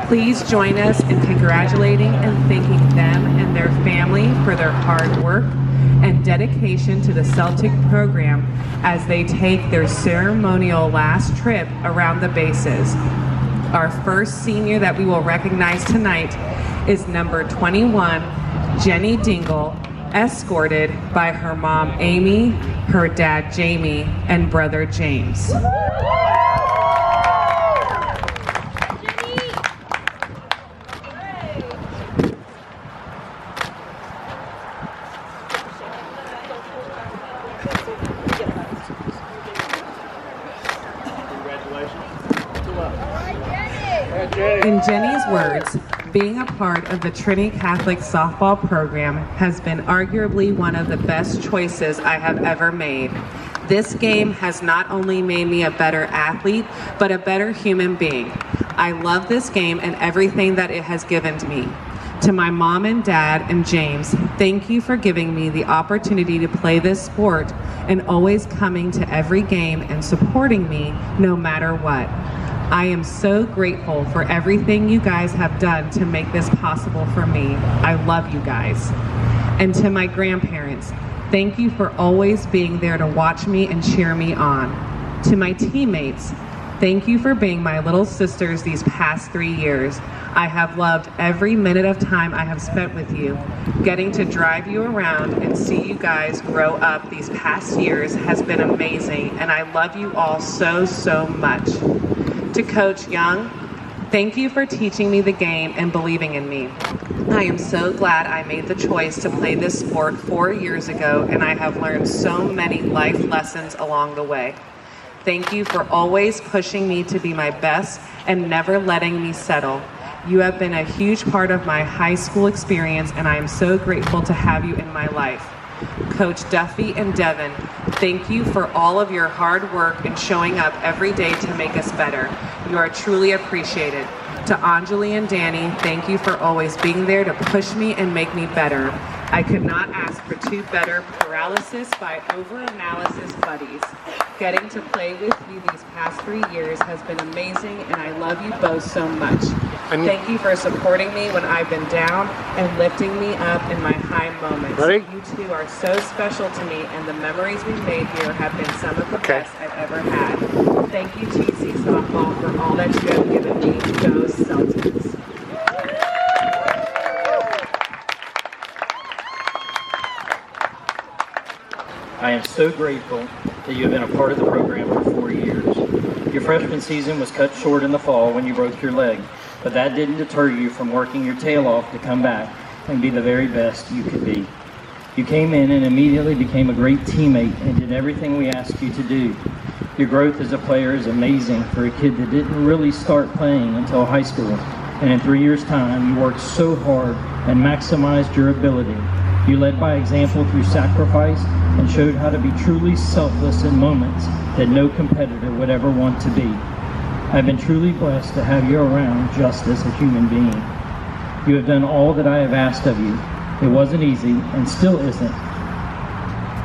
Please join us in congratulating and thanking them and their family for their hard work and dedication to the Celtic program as they take their ceremonial last trip around the bases. Our first senior that we will recognize tonight is number 21, Jenny Dingle, escorted by her mom Amy, her dad Jamie, and brother James. In Jenny's words, being a part of the Trinity Catholic softball program has been arguably one of the best choices I have ever made. This game has not only made me a better athlete, but a better human being. I love this game and everything that it has given to me. To my mom and dad and James, thank you for giving me the opportunity to play this sport and always coming to every game and supporting me no matter what. I am so grateful for everything you guys have done to make this possible for me. I love you guys. And to my grandparents, thank you for always being there to watch me and cheer me on. To my teammates, thank you for being my little sisters these past 3 years. I have loved every minute of time I have spent with you. Getting to drive you around and see you guys grow up these past years has been amazing, and I love you all so, so much. To Coach Young, thank you for teaching me the game and believing in me. I am so glad I made the choice to play this sport 4 years ago, and I have learned so many life lessons along the way. Thank you for always pushing me to be my best and never letting me settle. You have been a huge part of my high school experience, and I am so grateful to have you in my life. Coach Duffy and Devin, thank you for all of your hard work and showing up every day to make us better. You are truly appreciated. To Anjali and Danny, thank you for always being there to push me and make me better. I could not ask for two better paralysis by over-analysis buddies. Getting to play with you these past 3 years has been amazing, and I love you both so much. Thank you for supporting me when I've been down and lifting me up in my high moments. Ready? You two are so special to me, and the memories we made here have been some of the best I've ever had. Thank you, TC Softball, for all that you have given me. Go Celtics. I am so grateful that you have been a part of the program for 4 years. Your freshman season was cut short in the fall when you broke your leg, but that didn't deter you from working your tail off to come back and be the very best you could be. You came in and immediately became a great teammate and did everything we asked you to do. Your growth as a player is amazing for a kid that didn't really start playing until high school, and in 3 years' time you worked so hard and maximized your ability. You led by example through sacrifice and showed how to be truly selfless in moments that no competitor would ever want to be. I've been truly blessed to have you around just as a human being. You have done all that I have asked of you. It wasn't easy and still isn't.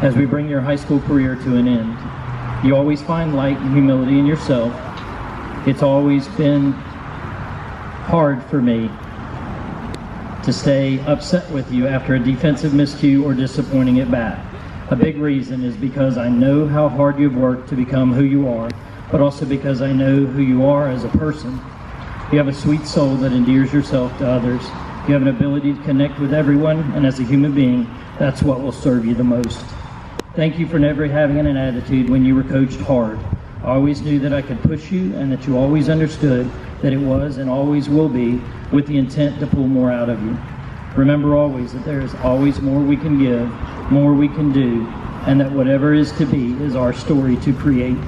As we bring your high school career to an end, you always find light and humility in yourself. It's always been hard for me to stay upset with you after a defensive miscue or disappointing at bat. A big reason is because I know how hard you've worked to become who you are, but also because I know who you are as a person. You have a sweet soul that endears yourself to others. You have an ability to connect with everyone, and as a human being, that's what will serve you the most. Thank you for never having an attitude when you were coached hard. I always knew that I could push you and that you always understood that it was and always will be with the intent to pull more out of you. Remember always that there is always more we can give, more we can do, and that whatever is to be is our story to create.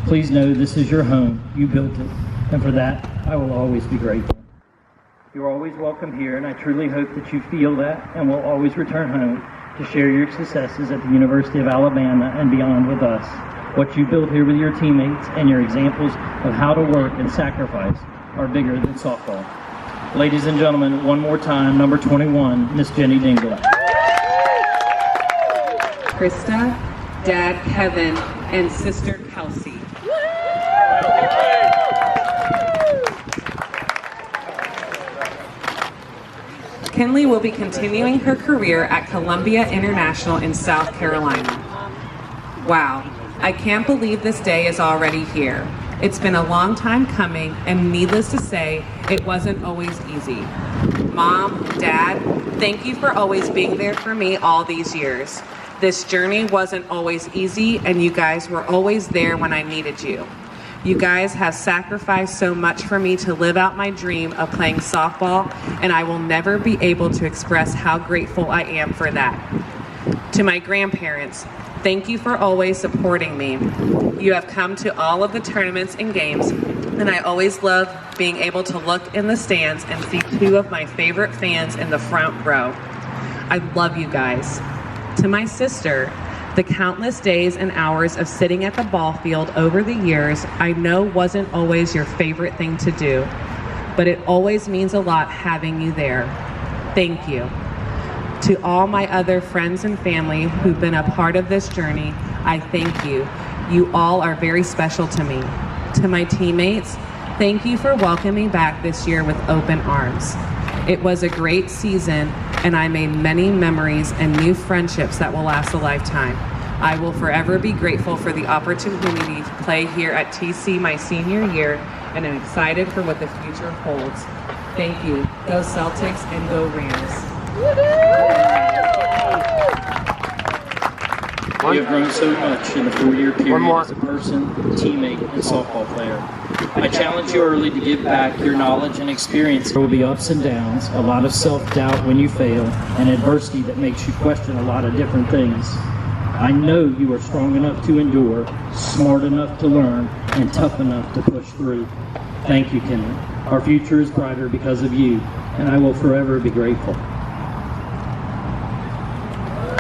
Please know this is your home. You built it, and for that, I will always be grateful. You're always welcome here, and I truly hope that you feel that and will always return home to share your successes at the University of Alabama and beyond with us. What you built here with your teammates and your examples of how to work and sacrifice are bigger than softball. Ladies and gentlemen, one more time, number 21, Miss Jenny Dingle. Krista, Dad Kevin, and Sister Kelsey. Kinley will be continuing her career at Columbia International in South Carolina. Wow, I can't believe this day is already here. It's been a long time coming, and needless to say, it wasn't always easy. Mom, Dad, thank you for always being there for me all these years. This journey wasn't always easy, and you guys were always there when I needed you. You guys have sacrificed so much for me to live out my dream of playing softball, and I will never be able to express how grateful I am for that. To my grandparents, thank you for always supporting me. You have come to all of the tournaments and games, and I always love being able to look in the stands and see two of my favorite fans in the front row. I love you guys. To my sister, the countless days and hours of sitting at the ball field over the years, I know wasn't always your favorite thing to do, but it always means a lot having you there. Thank you. To all my other friends and family who've been a part of this journey, I thank you. You all are very special to me. To my teammates, thank you for welcoming me back this year with open arms. It was a great season, and I made many memories and new friendships that will last a lifetime. I will forever be grateful for the opportunity to play here at TC my senior year, and I'm excited for what the future holds. Thank you. Go Celtics and go Rams. You have grown so much in the 4-year period as a person, teammate, and softball player. I challenge you early to give back your knowledge and experience. There will be ups and downs, a lot of self-doubt when you fail, and adversity that makes you question a lot of different things. I know you are strong enough to endure, smart enough to learn, and tough enough to push through. Thank you, Kinley. Our future is brighter because of you, and I will forever be grateful.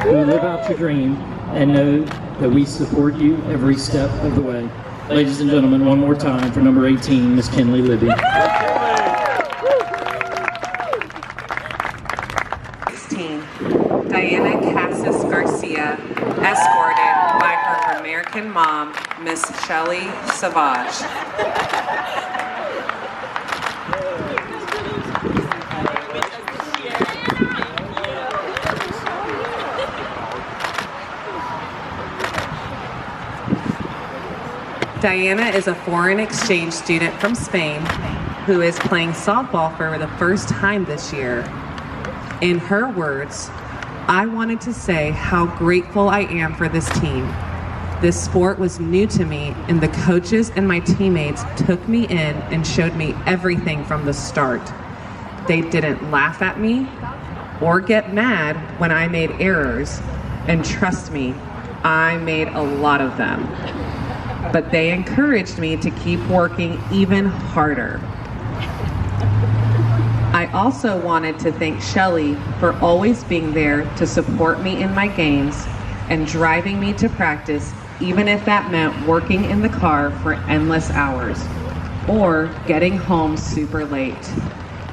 Go live out your dream, and know that we support you every step of the way. Ladies and gentlemen, one more time for number 18, Miss Kinley Libby. 16, Diana Cassis Garcia, escorted by her American mom, Miss Shelley Savage. Diana is a foreign exchange student from Spain who is playing softball for the first time this year. In her words, I wanted to say how grateful I am for this team. This sport was new to me, and the coaches and my teammates took me in and showed me everything from the start. They didn't laugh at me or get mad when I made errors, and trust me, I made a lot of them. But they encouraged me to keep working even harder. I also wanted to thank Shelley for always being there to support me in my games and driving me to practice, even if that meant working in the car for endless hours or getting home super late.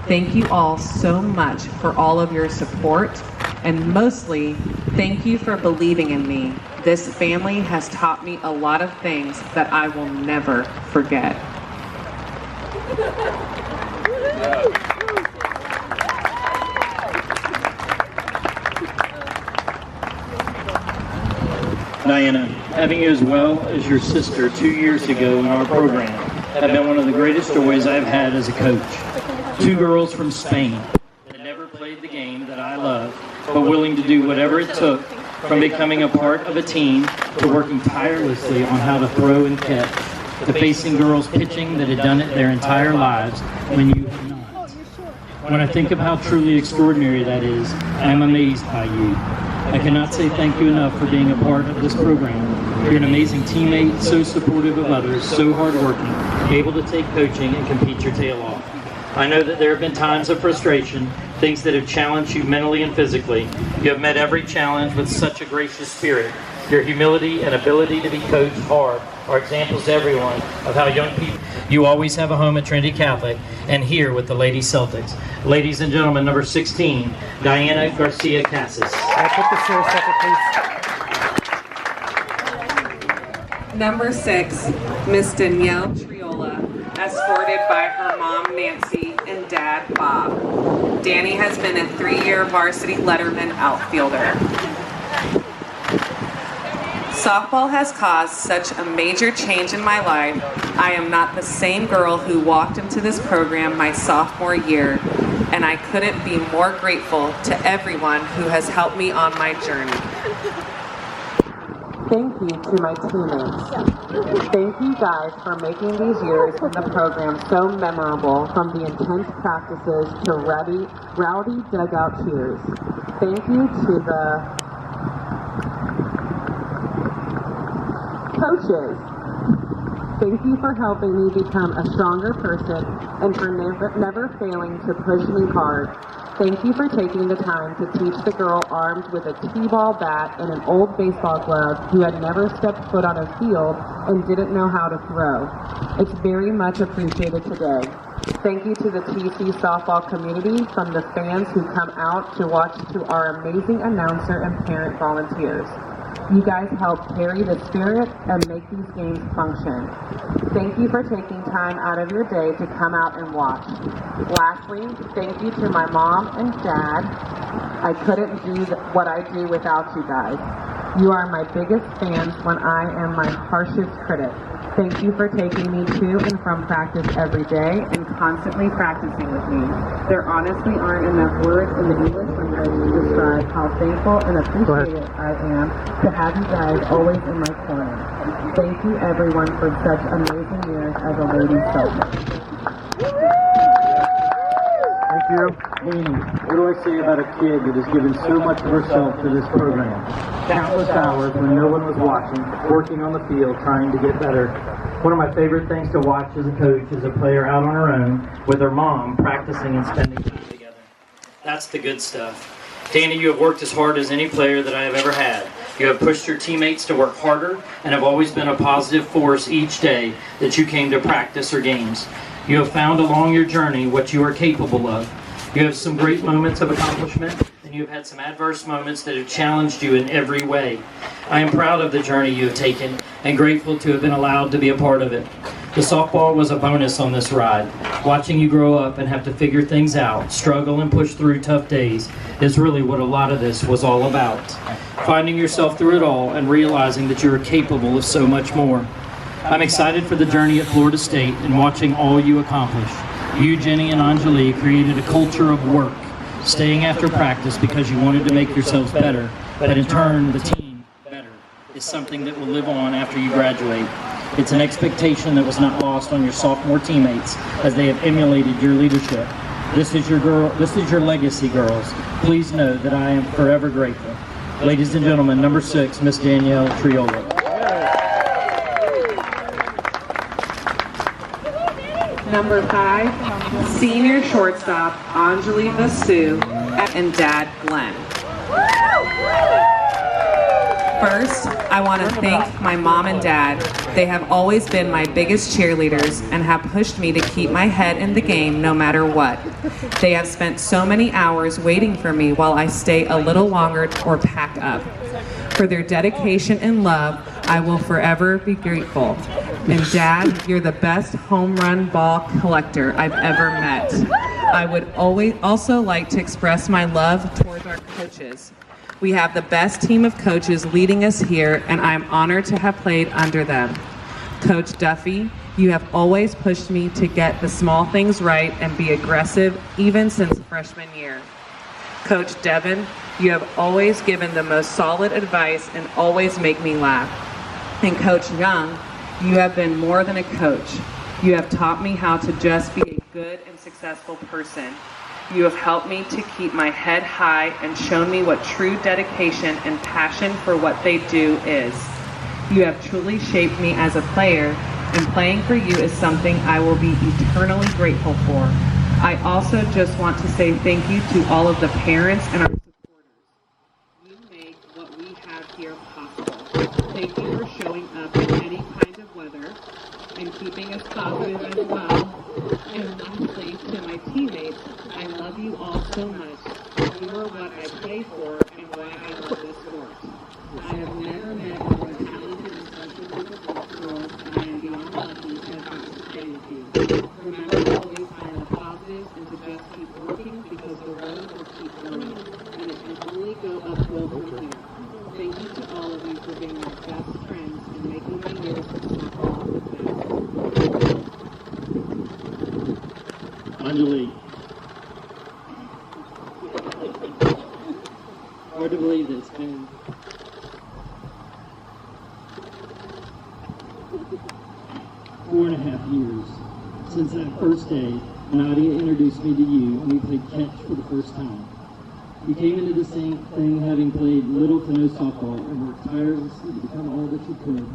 Thank you all so much for all of your support, and mostly, thank you for believing in me. This family has taught me a lot of things that I will never forget. Diana, having you as well as your sister 2 years ago in our program have been one of the greatest joys I've had as a coach. 2 girls from Spain that never played the game that I love, but willing to do whatever it took, from becoming a part of a team to working tirelessly on how to throw and catch, to facing girls pitching that had done it their entire lives when you had not. When I think of how truly extraordinary that is, I am amazed by you. I cannot say thank you enough for being a part of this program. You're an amazing teammate, so supportive of others, so hardworking, able to take coaching and compete your tail off. I know that there have been times of frustration, things that have challenged you mentally and physically. You have met every challenge with such a gracious spirit. Your humility and ability to be coached hard are examples to everyone of how young people. You always have a home at Trinity Catholic and here with the Lady Celtics. Ladies and gentlemen, number 16, Diana Garcia Cassis. Number 6, Miss Danielle Triola, escorted by her mom Nancy and dad Bob. Danny has been a 3-year varsity letterman outfielder. Softball has caused such a major change in my life. I am not the same girl who walked into this program my sophomore year, and I couldn't be more grateful to everyone who has helped me on my journey. Thank you to my teammates. Thank you guys for making these years in the program so memorable, from the intense practices to rowdy dugout cheers. Thank you to the coaches. Thank you for helping me become a stronger person and for never failing to push me hard. Thank you for taking the time to teach the girl armed with a t-ball bat and an old baseball glove who had never stepped foot on a field and didn't know how to throw. It's very much appreciated today. Thank you to the TC softball community, from the fans who come out to watch to our amazing announcer and parent volunteers. You guys help carry the spirit and make these games function. Thank you for taking time out of your day to come out and watch. Lastly, thank you to my mom and dad. I couldn't do what I do without you guys. You are my biggest fans when I am my harshest critic. Thank you for taking me to and from practice every day and constantly practicing with me. There honestly aren't enough words in the English language to describe how thankful and appreciated I am to have you guys always in my corner. Thank you everyone for such amazing years as a ladies Celtic. Thank you. Amy, what do I say about a kid that has given so much of herself to this program? Countless hours when no one was watching, working on the field, trying to get better. One of my favorite things to watch as a coach is a player out on her own with her mom, practicing and spending time together. That's the good stuff. Danny, you have worked as hard as any player that I have ever had. You have pushed your teammates to work harder and have always been a positive force each day that you came to practice or games. You have found along your journey what you are capable of. You have some great moments of accomplishment, and you have had some adverse moments that have challenged you in every way. I am proud of the journey you have taken and grateful to have been allowed to be a part of it. The softball was a bonus on this ride. Watching you grow up and have to figure things out, struggle and push through tough days is really what a lot of this was all about. Finding yourself through it all and realizing that you are capable of so much more. I'm excited for the journey at Florida State and watching all you accomplish. You, Jenny, and Anjali created a culture of work, staying after practice because you wanted to make yourselves better, but in turn, the team better, is something that will live on after you graduate. It's an expectation that was not lost on your sophomore teammates as they have emulated your leadership. This is your legacy, girls. Please know that I am forever grateful. Ladies and gentlemen, number 6, Miss Danielle Triola. Number 5, senior shortstop Anjali Vasu and dad Glenn. First, I want to thank my mom and dad. They have always been my biggest cheerleaders and have pushed me to keep my head in the game no matter what. They have spent so many hours waiting for me while I stay a little longer or pack up. For their dedication and love, I will forever be grateful. And Dad, you're the best home run ball collector I've ever met. I would also like to express my love towards our coaches. We have the best team of coaches leading us here, and I'm honored to have played under them. Coach Duffy, you have always pushed me to get the small things right and be aggressive, even since freshman year. Coach Devin, you have always given the most solid advice and always make me laugh. And Coach Young, you have been more than a coach. You have taught me how to just be a good and successful person. You have helped me to keep my head high and shown me what true dedication and passion for what they do is. You have truly shaped me as a player, and playing for you is something I will be eternally grateful for. I also just want to say thank you to all of the parents and our supporters. You make what we have here possible. Thank you for showing up in any kind of weather and keeping us positive as well. And lastly, to my teammates, I love you all so much. You are what I play for and why I love this sport. I have never met more talented and special group of girls, and I am beyond lucky to have gotten to play with you. Remember to always find the positives and to to just keep looking because the road will keep going and it can only go uphill from here. Thank you to all of you for being my best friends and making my years of softball the best. Anjali. Hard to believe it's been 4.5 years since that first day Nadia introduced me to you and we played catch for the first time. You came into this thing having played little to no softball and worked tirelessly to become all that you could.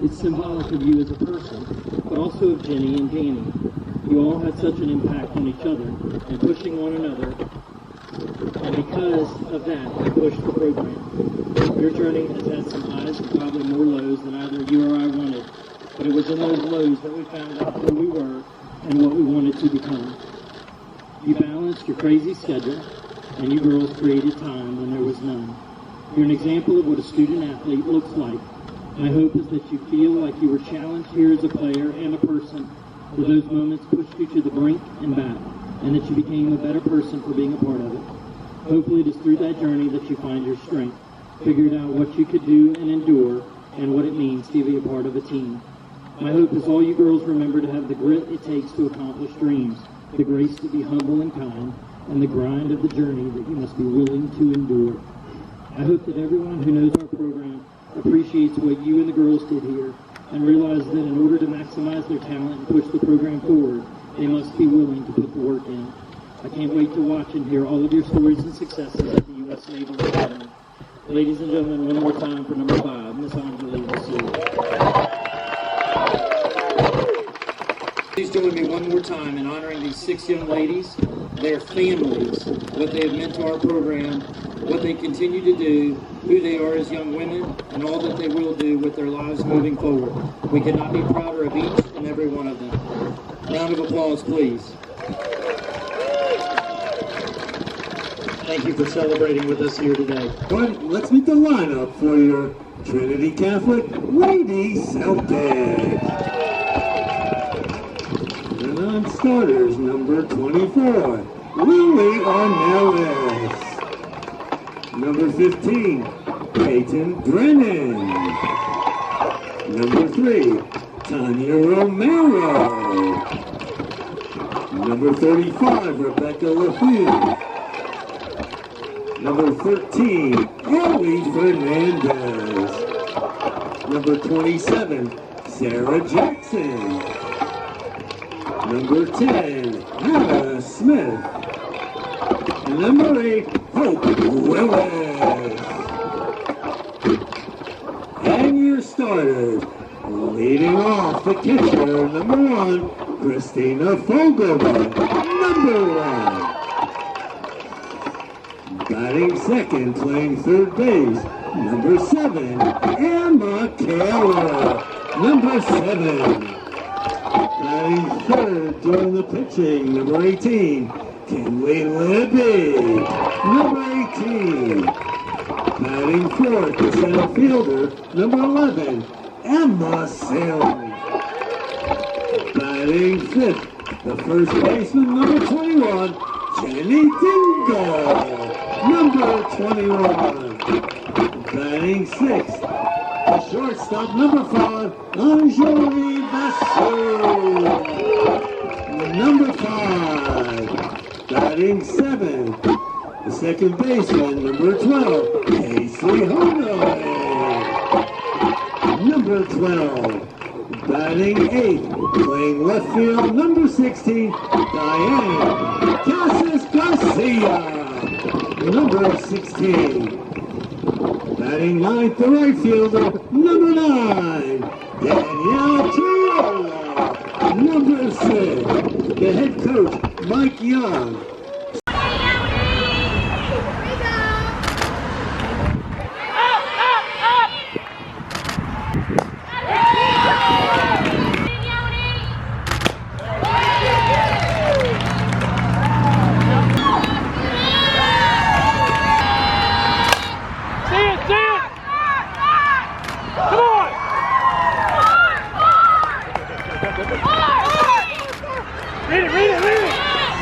It's symbolic of you as a person, but also of Jenny and Danny. You all had such an impact on each other and pushing one another, and because of that, you pushed the program. Your journey has had some highs and probably more lows than either you or I wanted, but it was in those lows that we found out who we were and what we wanted to become. You balanced your crazy schedule, and you girls created time when there was none. You're an example of what a student athlete looks like. My hope is that you feel like you were challenged here as a player and a person, where those moments pushed you to the brink and back, and that you became a better person for being a part of it. Hopefully it is through that journey that you find your strength, figured out what you could do and endure, and what it means to be a part of a team. My hope is all you girls remember to have the grit it takes to accomplish dreams, the grace to be humble and kind, and the grind of the journey that you must be willing to endure. I hope that everyone who knows our program appreciates what you and the girls did here and realizes that in order to maximize their talent and push the program forward, they must be willing to put the work in. I can't wait to watch and hear all of your stories and successes at the U.S. Naval Academy. Ladies and gentlemen, one more time for number 5, Miss Anjali Vasili. Please join me one more time in honoring these 6 young ladies, their families, what they have meant to our program, what they continue to do, who they are as young women, and all that they will do with their lives moving forward. We could not be prouder of each and every one of them. Round of applause, please. Thank you for celebrating with us here today. Let's meet the lineup for your Trinity Catholic Lady Celtics. The non-starters, number 24, Lily Ornelas. Number 15, Peyton Brennan. Number 3, Tanya Romero. Number 35, Rebecca LaFleur. Number 13, Ellie Fernandez. Number 27, Sarah Jackson. Number 10, Hannah Smith. And number 8, Hope Willis. And your starters, leading off the catcher, number 1, Christina Fogelman, number 1. Batting second, playing third base, number 7, Emma Keller, number 7. Batting third, doing the pitching, number 18, Kinley Libby, number 18. Batting fourth, the center fielder, number 11, Emma Salem. Batting fifth, the first baseman, number 21, Jenny Dingle, number 21. Batting sixth, the shortstop, number 5, Anjali Vasili, number 5. Batting seventh, the second baseman, number 12, Casey Honoy. Number 12. Batting eighth, playing left field, number 16, Diane Cassis Garcia. Number 16. Batting ninth, the right fielder, number 9, Danielle Chiola. Number 6, the head coach, Mike Young. Read it!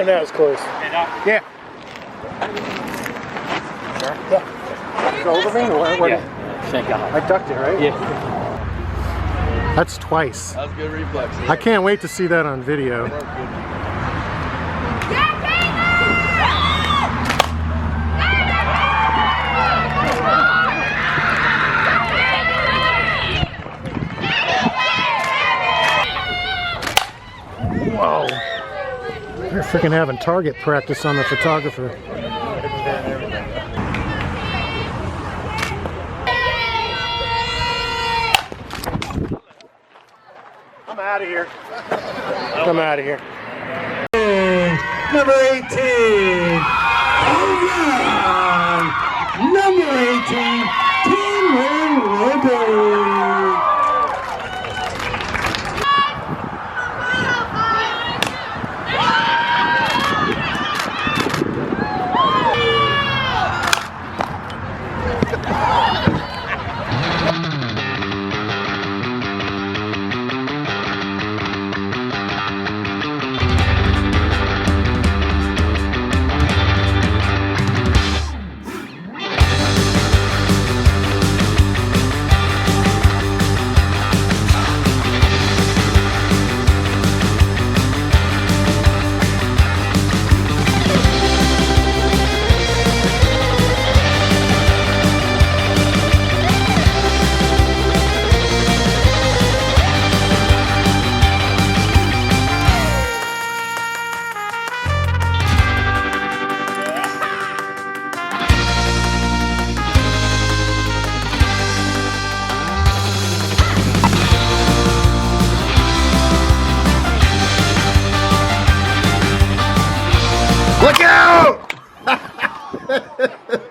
that was close. Yeah. Yeah. Go over me? What? Yeah. Thank God. I ducked it, right? Yeah. That's twice. That was good reflex. I can't wait to see that on video. Whoa. They're freaking having target practice on the photographer. I'm out of here. I'm out of here. Number 18. Number 18. Team Red Rebels.